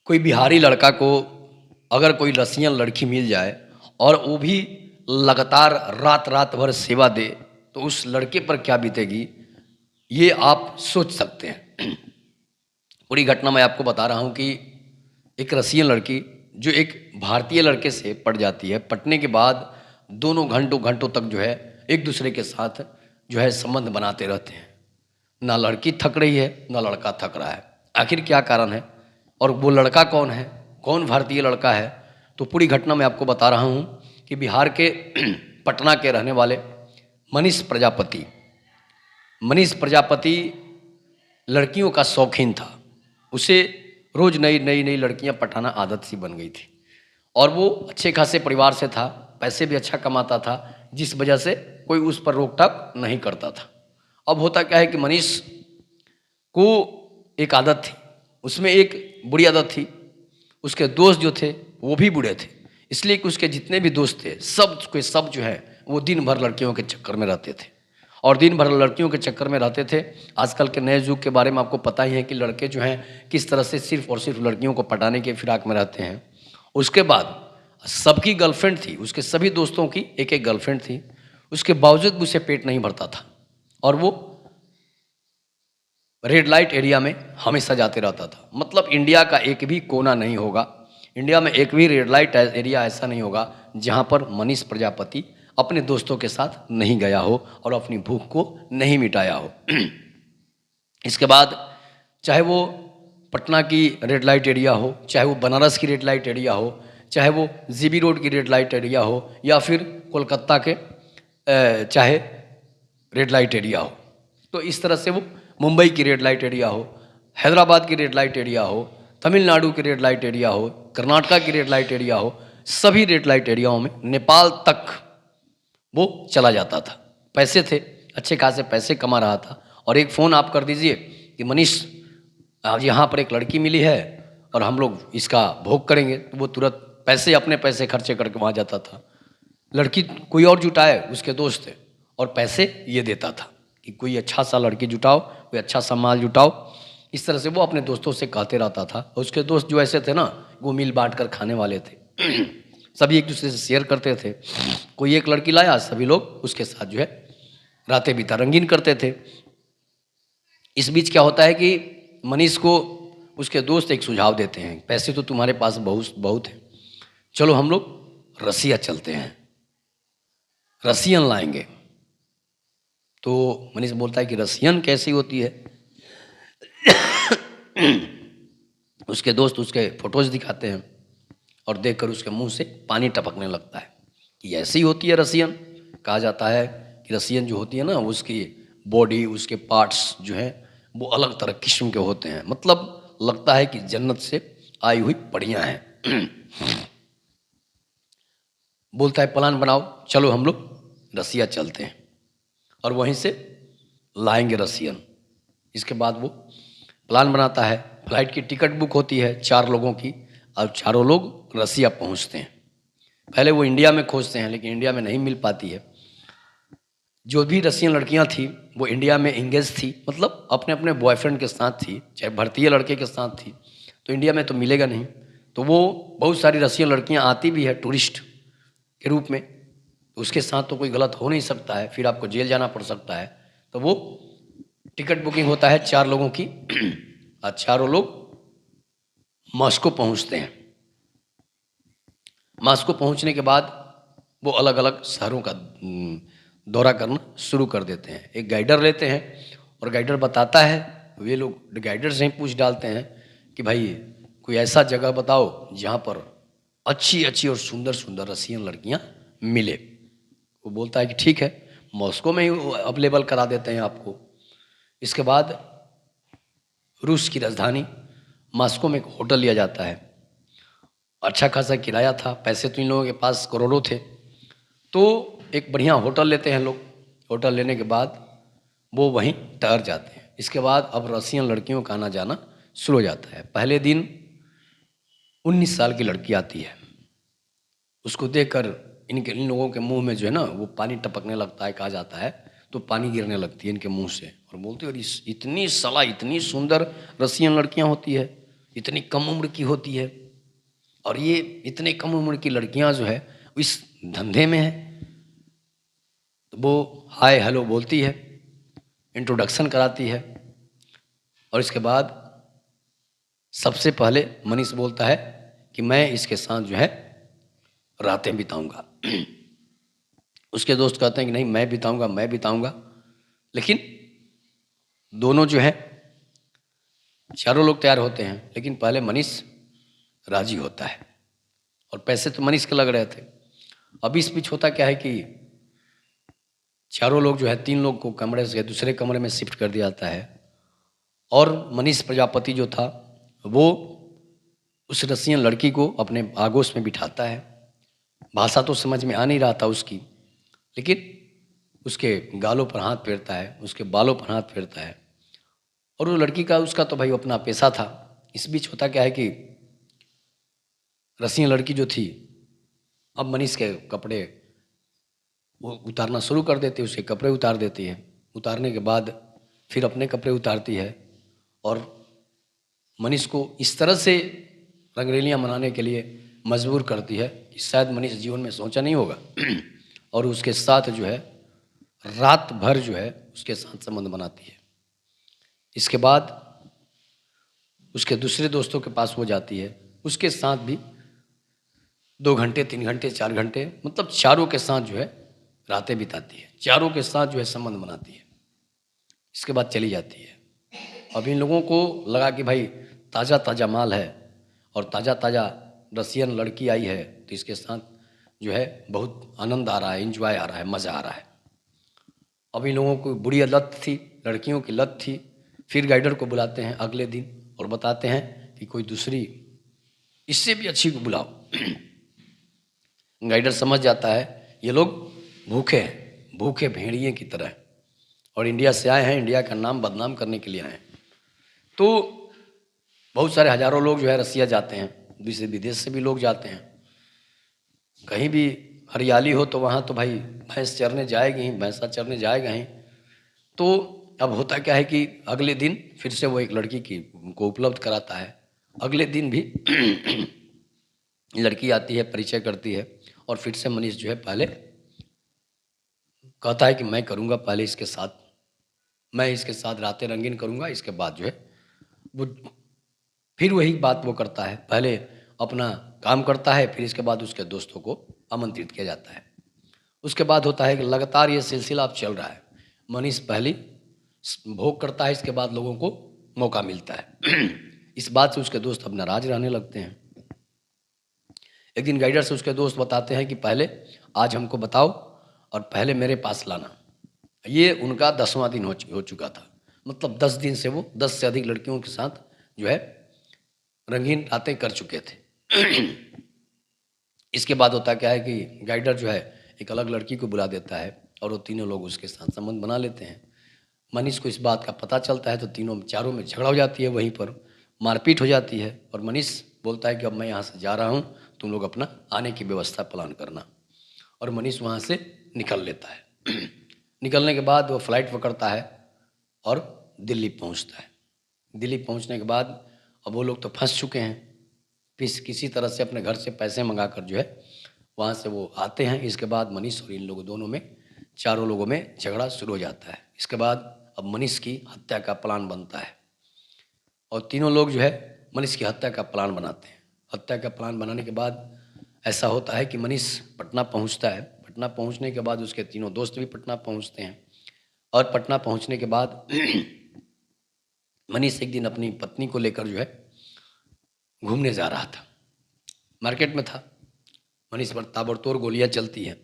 कोई बिहारी लड़का को अगर कोई रसियन लड़की मिल जाए और वो भी लगातार रात रात भर सेवा दे तो उस लड़के पर क्या बीतेगी, ये आप सोच सकते हैं। पूरी घटना मैं आपको बता रहा हूँ कि एक रसियन लड़की जो एक भारतीय लड़के से पट जाती है, पटने के बाद दोनों घंटों घंटों तक जो है एक दूसरे के साथ जो है संबंध बनाते रहते हैं। ना लड़की थक रही है ना लड़का थक रहा है। आखिर क्या कारण है और वो लड़का कौन है, कौन भारतीय लड़का है? तो पूरी घटना मैं आपको बता रहा हूँ कि बिहार के पटना के रहने वाले मनीष प्रजापति लड़कियों का शौकीन था। उसे रोज नई नई नई लड़कियां पटाना आदत सी बन गई थी और वो अच्छे खासे परिवार से था, पैसे भी अच्छा कमाता था, जिस वजह से कोई उस पर रोक टोक नहीं करता था। अब होता क्या है कि मनीष को एक आदत थी, उसमें एक बुरी आदत थी। उसके दोस्त जो थे वो भी बुरे थे, इसलिए कि उसके जितने भी दोस्त थे सब जो है वो दिन भर लड़कियों के चक्कर में रहते थे और दिन भर लड़कियों के चक्कर में रहते थे। आजकल के नए युग के बारे में आपको पता ही है कि लड़के जो हैं किस तरह से सिर्फ और सिर्फ लड़कियों को पटाने के फिराक में रहते हैं। उसके बाद सबकी गर्लफ्रेंड थी, उसके सभी दोस्तों की एक एक गर्लफ्रेंड थी, उसके बावजूद भी उसे पेट नहीं भरता था और वो रेड लाइट एरिया में हमेशा जाते रहता था। मतलब इंडिया का एक भी कोना नहीं होगा, इंडिया में एक भी रेड लाइट एरिया ऐसा नहीं होगा जहाँ पर मनीष प्रजापति अपने दोस्तों के साथ नहीं गया हो और अपनी भूख को नहीं मिटाया हो। इसके बाद चाहे वो पटना की रेड लाइट एरिया हो, चाहे वो बनारस की रेड लाइट एरिया हो, चाहे वो जीबी रोड की रेड लाइट एरिया हो, या फिर कोलकाता के चाहे रेड लाइट एरिया हो, तो इस तरह से वो मुंबई की रेड लाइट एरिया हो, हैदराबाद की रेड लाइट एरिया हो, तमिलनाडु की रेड लाइट एरिया हो, कर्नाटका की रेड लाइट एरिया हो, सभी रेड लाइट एरियाओं में नेपाल तक वो चला जाता था। पैसे थे, अच्छे खासे पैसे कमा रहा था और एक फ़ोन आप कर दीजिए कि मनीष आज यहाँ पर एक लड़की मिली है और हम लोग इसका भोग करेंगे, तो वो तुरंत पैसे अपने पैसे खर्चे करके वहाँ जाता था। लड़की कोई और जुटाए, उसके दोस्त थे, और पैसे ये देता था कि कोई अच्छा सा लड़की जुटाओ, कोई अच्छा सा माल जुटाओ। इस तरह से वो अपने दोस्तों से कहते रहता था और उसके दोस्त जो ऐसे थे ना, वो मिल बांट कर खाने वाले थे। सभी एक दूसरे से शेयर करते थे। कोई एक लड़की लाया, सभी लोग उसके साथ जो है रातें बिता रंगीन करते थे। इस बीच क्या होता है कि मनीष को उसके दोस्त एक सुझाव देते हैं, पैसे तो तुम्हारे पास बहुत बहुत हैं, चलो हम लोग रसिया चलते हैं, रसियन लाएंगे। तो मनीष बोलता है कि रसियन कैसी होती है? उसके दोस्त उसके फोटोज दिखाते हैं और देखकर उसके मुंह से पानी टपकने लगता है कि ऐसी होती है रसियन। कहा जाता है कि रसियन जो होती है ना, उसकी बॉडी, उसके पार्ट्स जो हैं वो अलग तरह किस्म के होते हैं, मतलब लगता है कि जन्नत से आई हुई बढ़िया हैं। बोलता है प्लान बनाओ, चलो हम लोग रसिया चलते हैं और वहीं से लाएंगे रसियन। इसके बाद वो प्लान बनाता है, फ्लाइट की टिकट बुक होती है 4 लोगों की और चारों लोग रसिया पहुंचते हैं। पहले वो इंडिया में खोजते हैं लेकिन इंडिया में नहीं मिल पाती है। जो भी रसियन लड़कियां थी वो इंडिया में इंगेज थी, मतलब अपने अपने बॉयफ्रेंड के साथ थी, चाहे भारतीय लड़के के साथ थी, तो इंडिया में तो मिलेगा नहीं। तो वो बहुत सारी रसियन लड़कियां आती भी है टूरिस्ट के रूप में, तो उसके साथ तो कोई गलत हो नहीं सकता है, फिर आपको जेल जाना पड़ सकता है। तो वो टिकट बुकिंग होता है 4 लोगों की और चारों लोग मॉस्को पहुंचते हैं। मॉस्को पहुंचने के बाद वो अलग अलग शहरों का दौरा करना शुरू कर देते हैं। एक गाइडर लेते हैं और गाइडर बताता है, वे लोग गाइडर से ही पूछ डालते हैं कि भाई कोई ऐसा जगह बताओ जहाँ पर अच्छी अच्छी और सुंदर सुंदर रसियन लड़कियाँ मिले। वो बोलता है कि ठीक है, मॉस्को में ही अवेलेबल करा देते हैं आपको। इसके बाद रूस की राजधानी मॉस्को में एक होटल लिया जाता है। अच्छा खासा किराया था, पैसे तो इन लोगों के पास करोड़ों थे, तो एक बढ़िया होटल लेते हैं लोग। होटल लेने के बाद वो वहीं ठहर जाते हैं। इसके बाद अब रसियन लड़कियों का आना जाना शुरू हो जाता है। पहले दिन 19 साल की लड़की आती है, उसको देखकर इन लोगों के मुंह में जो है ना वो पानी टपकने लगता है, कहा जाता है, तो पानी गिरने लगती है इनके मुंह से और बोलते हैं इतनी सुंदर रसियन लड़कियां होती है, इतनी कम उम्र की होती है, और ये इतने कम उम्र की लड़कियां जो है इस धंधे में है। तो वो हाय हेलो बोलती है, इंट्रोडक्शन कराती है, और इसके बाद सबसे पहले मनीष बोलता है कि मैं इसके साथ जो है रातें बिताऊंगा। उसके दोस्त कहते हैं कि नहीं, मैं बिताऊंगा, मैं बिताऊंगा। लेकिन दोनों जो है, चारों लोग तैयार होते हैं, लेकिन पहले मनीष राजी होता है, और पैसे तो मनीष के लग रहे थे। अभी इस बीच होता क्या है कि चारों लोग जो है, 3 लोग को कमरे से दूसरे कमरे में शिफ्ट कर दिया जाता है, और मनीष प्रजापति जो था वो उस रसियन लड़की को अपने आगोश में बिठाता है। भाषा तो समझ में आ नहीं रहा था उसकी, लेकिन उसके गालों पर हाथ फेरता है, उसके बालों पर हाथ फेरता है, और वो लड़की का, उसका तो भाई अपना पैसा था। इस बीच होता क्या है कि रसियन लड़की जो थी अब मनीष के कपड़े वो उतारना शुरू कर देती है, उसके कपड़े उतार देती है। उतारने के बाद फिर अपने कपड़े उतारती है, और मनीष को इस तरह से रंगरेलियां मनाने के लिए मजबूर करती है कि शायद मनीष जीवन में सोचा नहीं होगा। और उसके साथ जो है रात भर जो है उसके साथ संबंध बनाती है। इसके बाद उसके दूसरे दोस्तों के पास वो जाती है, उसके साथ भी 2 घंटे, 3 घंटे, 4 घंटे, मतलब चारों के साथ जो है रातें बिताती है, चारों के साथ जो है संबंध बनाती है। इसके बाद चली जाती है। अब इन लोगों को लगा कि भाई ताज़ा ताज़ा माल है, और ताज़ा ताज़ा रसियन लड़की आई है, तो इसके साथ जो है बहुत आनंद आ रहा है, एंजॉय आ रहा है, मज़ा आ रहा है। अब इन लोगों को बुरी लत थी, लड़कियों की लत थी। फिर गाइडर को बुलाते हैं अगले दिन और बताते हैं कि कोई दूसरी इससे भी अच्छी को बुलाओ। गाइडर समझ जाता है ये लोग भूखे हैं, भूखे भेड़िए की तरह, और इंडिया से आए हैं, इंडिया का नाम बदनाम करने के लिए आए हैं। तो बहुत सारे हजारों लोग जो है रसिया जाते हैं, दूसरे विदेश से भी लोग जाते हैं। कहीं भी हरियाली हो तो वहाँ तो भाई भैंस चरने जाएगी ही, भैंसा चरने जाएगा ही। तो अब होता क्या है कि अगले दिन फिर से वो एक लड़की की को उपलब्ध कराता है। अगले दिन भी लड़की आती है, परिचय करती है, और फिर से मनीष जो है पहले कहता है कि मैं करूँगा पहले इसके साथ, मैं इसके साथ रातें रंगीन करूँगा। इसके बाद जो है वो फिर वही बात वो करता है, पहले अपना काम करता है, फिर इसके बाद उसके दोस्तों को आमंत्रित किया जाता है। उसके बाद होता है कि लगातार ये सिलसिला अब चल रहा है। मनीष पहली भोग करता है, इसके बाद लोगों को मौका मिलता है। इस बात से उसके दोस्त अब नाराज रहने लगते हैं। एक दिन गाइडर से उसके दोस्त बताते हैं कि पहले आज हमको बताओ और पहले मेरे पास लाना। ये उनका 10वां दिन हो चुका था, मतलब 10 दिन से वो 10 से अधिक लड़कियों के साथ जो है रंगीन रातें कर चुके थे। इसके बाद होता क्या है कि गाइडर जो है एक अलग लड़की को बुला देता है, और वो तीनों लोग उसके साथ संबंध बना लेते हैं। मनीष को इस बात का पता चलता है, तो चारों में झगड़ा हो जाती है, वहीं पर मारपीट हो जाती है, और मनीष बोलता है कि अब मैं यहाँ से जा रहा हूँ, तुम लोग अपना आने की व्यवस्था प्लान करना। और मनीष वहाँ से निकल लेता है। निकलने के बाद वो फ्लाइट पकड़ता है और दिल्ली पहुँचता है। दिल्ली पहुँचने के बाद अब वो लोग तो फंस चुके हैं, फिर किसी तरह से अपने घर से पैसे मंगा कर जो है वहाँ से वो आते हैं। इसके बाद मनीष और इन लोगों दोनों में, चारों लोगों में झगड़ा शुरू हो जाता है। इसके बाद अब मनीष की हत्या का प्लान बनता है, और तीनों लोग जो है मनीष की हत्या का प्लान बनाते हैं। हत्या का प्लान बनाने के बाद ऐसा होता है कि मनीष पटना पहुंचता है। पटना पहुंचने के बाद उसके तीनों दोस्त भी पटना पहुंचते हैं, और पटना पहुंचने के बाद मनीष एक दिन अपनी पत्नी को लेकर जो है घूमने जा रहा था, मार्केट में था। मनीष पर ताबड़तोड़ गोलियां चलती हैं।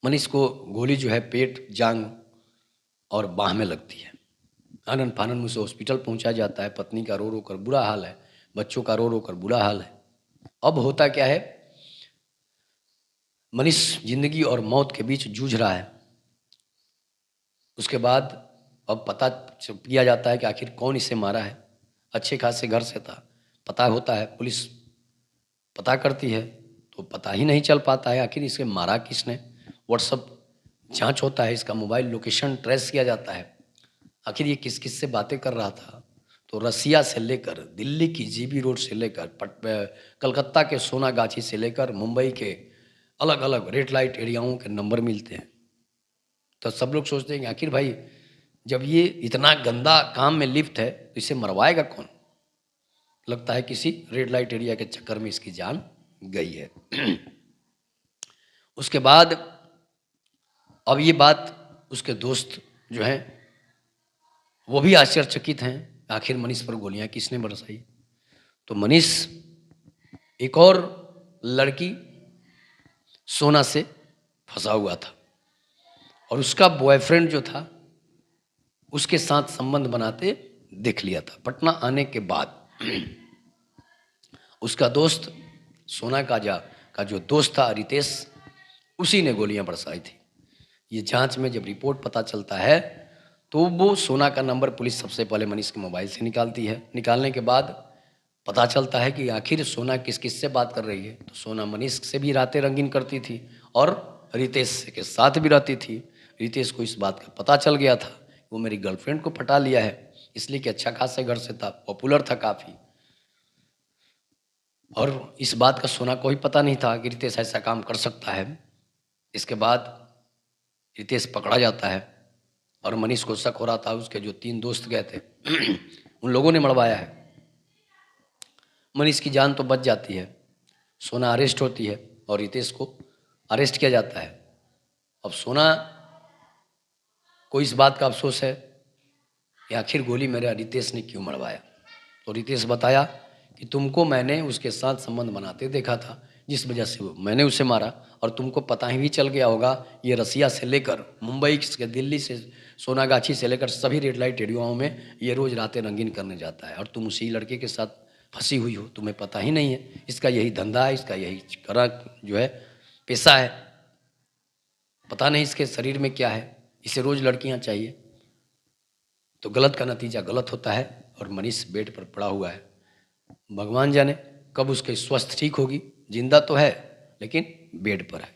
मनीष को गोली जो है पेट, जांग और बाह में लगती है। आनन फानन मुझसे हॉस्पिटल पहुंचाया जाता है। पत्नी का रो रो कर बुरा हाल है, बच्चों का रो रो कर बुरा हाल है। अब होता क्या है, मनीष जिंदगी और मौत के बीच जूझ रहा है। उसके बाद अब पता किया जाता है कि आखिर कौन इसे मारा है। अच्छे खासे घर से था, पता होता है, पुलिस पता करती है, तो पता ही नहीं चल पाता है आखिर इसे मारा किसने। व्हाट्सअप जांच होता है, इसका मोबाइल लोकेशन ट्रेस किया जाता है, आखिर ये किस किस से बातें कर रहा था। तो रसिया से लेकर दिल्ली की जीबी रोड से लेकर कलकत्ता के सोनागाछी से लेकर मुंबई के अलग अलग रेड लाइट एरियाओं के नंबर मिलते हैं। तो सब लोग सोचते हैं कि आखिर भाई जब ये इतना गंदा काम में लिप्त है तो इसे मरवाएगा कौन। लगता है किसी रेड लाइट एरिया के चक्कर में इसकी जान गई है। उसके बाद अब ये बात उसके दोस्त जो हैं वो भी आश्चर्यचकित हैं, आखिर मनीष पर गोलियां किसने बरसाई। तो मनीष एक और लड़की सोना से फंसा हुआ था और उसका बॉयफ्रेंड जो था उसके साथ संबंध बनाते देख लिया था। पटना आने के बाद उसका दोस्त सोना का जो दोस्त था रितेश, उसी ने गोलियां बरसाई थी। ये जांच में जब रिपोर्ट पता चलता है तो वो सोना का नंबर पुलिस सबसे पहले मनीष के मोबाइल से निकालती है। निकालने के बाद पता चलता है कि आखिर सोना किस किस से बात कर रही है। तो सोना मनीष से भी रातें रंगीन करती थी और रितेश के साथ भी रहती थी। रितेश को इस बात का पता चल गया था वो मेरी गर्लफ्रेंड को पटा लिया है, इसलिए कि अच्छा खासे घर से था, पॉपुलर था काफ़ी। और इस बात का सोना को ही पता नहीं था कि रितेश ऐसा काम कर सकता है। इसके बाद रितेश पकड़ा जाता है और मनीष को शक हो रहा था उसके जो 3 दोस्त गए थे उन लोगों ने मरवाया है। मनीष की जान तो बच जाती है, सोना अरेस्ट होती है और रितेश को अरेस्ट किया जाता है। अब सोना को इस बात का अफसोस है कि आखिर गोली मेरा रितेश ने क्यों मरवाया। तो रितेश बताया कि तुमको मैंने उसके साथ संबंध बनाते देखा था, जिस वजह से मैंने उसे मारा। और तुमको पता ही भी चल गया होगा ये रसिया से लेकर मुंबई से, दिल्ली से, सोनागाछी से लेकर सभी रेड लाइट एरियाओं में ये रोज़ रातें रंगीन करने जाता है और तुम उसी लड़के के साथ फंसी हुई हो, तुम्हें पता ही नहीं है। इसका यही धंधा है, इसका यही करा जो है पेशा है, पता नहीं इसके शरीर में क्या है, इसे रोज़ लड़कियां चाहिए। तो गलत का नतीजा गलत होता है और मनीष बेड पर पड़ा हुआ है। भगवान जाने कब उसके स्वस्थ ठीक होगी, जिंदा तो है लेकिन बेड पर है।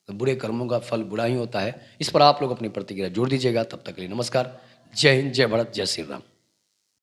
तो बुरे कर्मों का फल बुरा ही होता है। इस पर आप लोग अपनी प्रतिक्रिया जोड़ दीजिएगा। तब तक के लिए नमस्कार, जय हिंद, जय भारत, जय श्री राम।